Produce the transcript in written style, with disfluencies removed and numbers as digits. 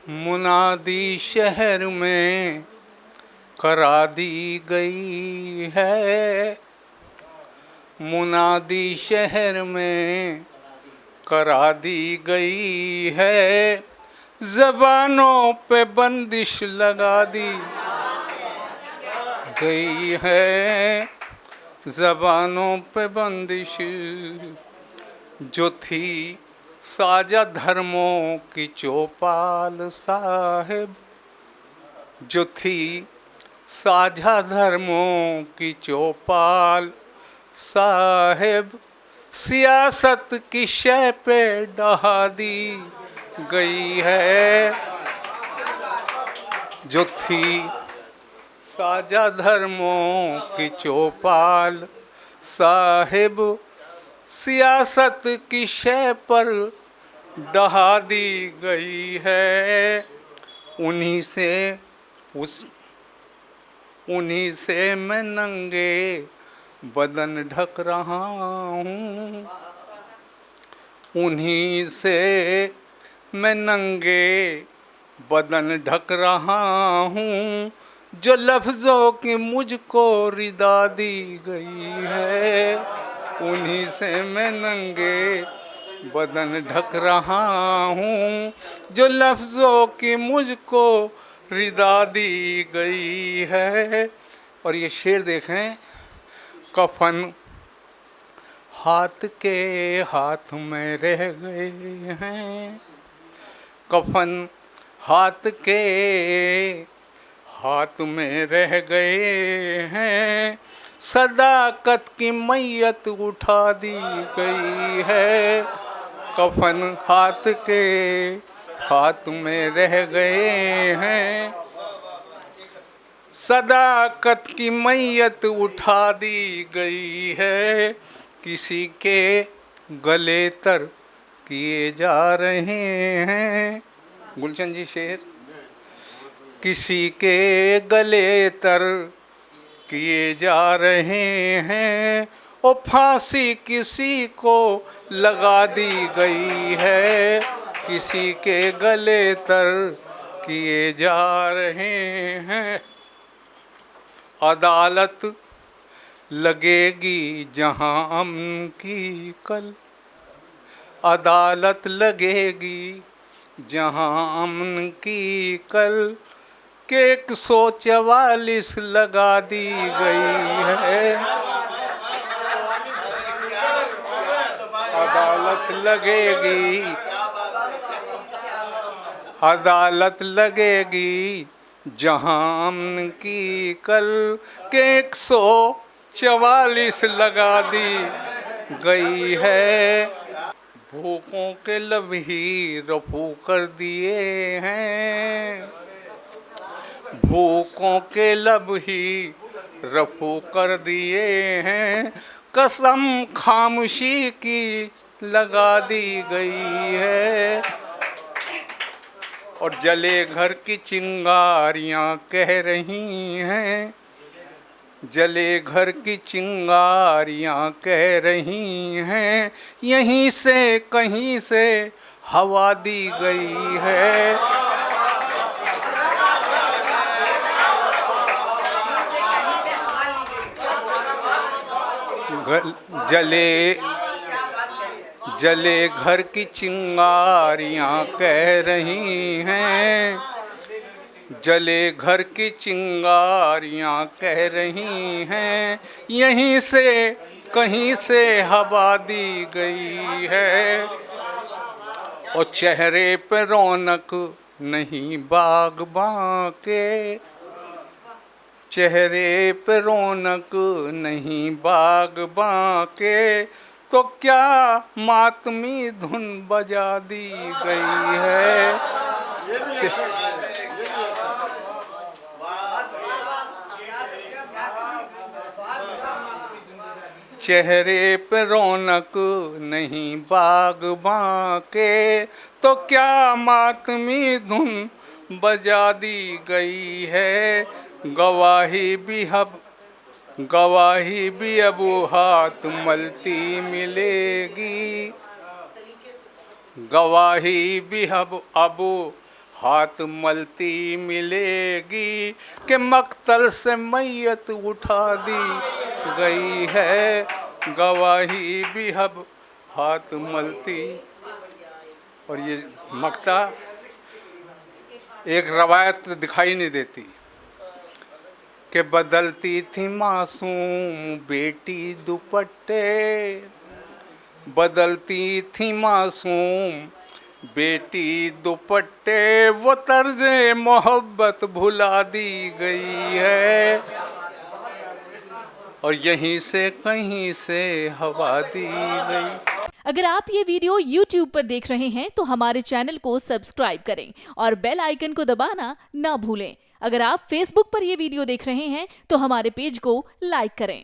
मुनादी शहर में करा दी गई है, मुनादी शहर में करा दी गई है, ज़बानों पे बंदिश लगा दी गई है, ज़बानों पे बंदिश जो थी साजा धर्मों की चौपाल साहिब, जो थी साझा धर्मों की चौपाल साहिब, सियासत की शय पे ढहा दी गई है, जो थी साझा धर्मों की चौपाल साहिब, सियासत की शय पर ढहा दी गई है। उन्हीं से मैं नंगे बदन ढक रहा हूँ, उन्हीं से मैं नंगे बदन ढक रहा हूँ, जो लफ्ज़ों की मुझको रिदा दी गई है, उन्हीं से मैं नंगे बदन ढक रहा हूँ, जो लफ्ज़ों की मुझको रिदा दी गई है। और ये शेर देखें, कफन हाथ के हाथ में रह गए हैं, कफन हाथ के हाथ में रह गए हैं, सदाकत की मैयत उठा दी गई है, कफन हाथ के हाथ में रह गए हैं, सदाकत की मैयत उठा दी गई है, किसी के गले तर किए जा रहे हैं। गुलशन जी शेर, किसी के गले तर किए जा रहे हैं, ओ फांसी किसी को लगा दी गई है, किसी के गले तर किए जा रहे हैं। अदालत लगेगी जहां अमन की कल, अदालत लगेगी जहां अमन की कल, के 144 लगा दी गई है, अदालत लगेगी, अदालत लगेगी जहां अमन की कल, के 144 लगा दी गई है। भूखों के लब ही रफू कर दिए हैं, भूखों के लब ही रफू कर दिए हैं, कसम खामोशी की लगा दी गई है। और जले घर की चिंगारियां कह रही हैं, जले घर की चिंगारियां कह रही हैं, यहीं से कहीं से हवा दी गई है। जले घर की चिंगारियां कह रही हैं, जले घर की चिंगारियां कह रही हैं, यहीं से कहीं से हवा दी गई है। और चेहरे पे रौनक नहीं बाग़बां के, चेहरे पे रौनक नहीं बाग़बां के, तो क्या मातमी धुन बजा दी गई है। चेहरे पे रौनक नहीं बाग़बां के, तो क्या मातमी धुन बजा दी गई है। गवाही भी अब हाथ मलती मिलेगी, गवाही भी अब हाथ मलती मिलेगी कि मक्तल से मैयत उठा दी गई है, गवाही भी अब हाथ मलती। और ये मक्ता एक रवायत दिखाई नहीं देती कि बदलती थी मासूम बेटी दुपट्टे, बदलती थी मासूम बेटी दुपट्टे, वो तर्ज़े मोहब्बत भुला दी गई है और यहीं से कहीं से हवा दी गई। अगर आप ये वीडियो YouTube पर देख रहे हैं तो हमारे चैनल को सब्सक्राइब करें और बेल आइकन को दबाना ना भूलें। अगर आप Facebook पर ये वीडियो देख रहे हैं तो हमारे पेज को लाइक करें।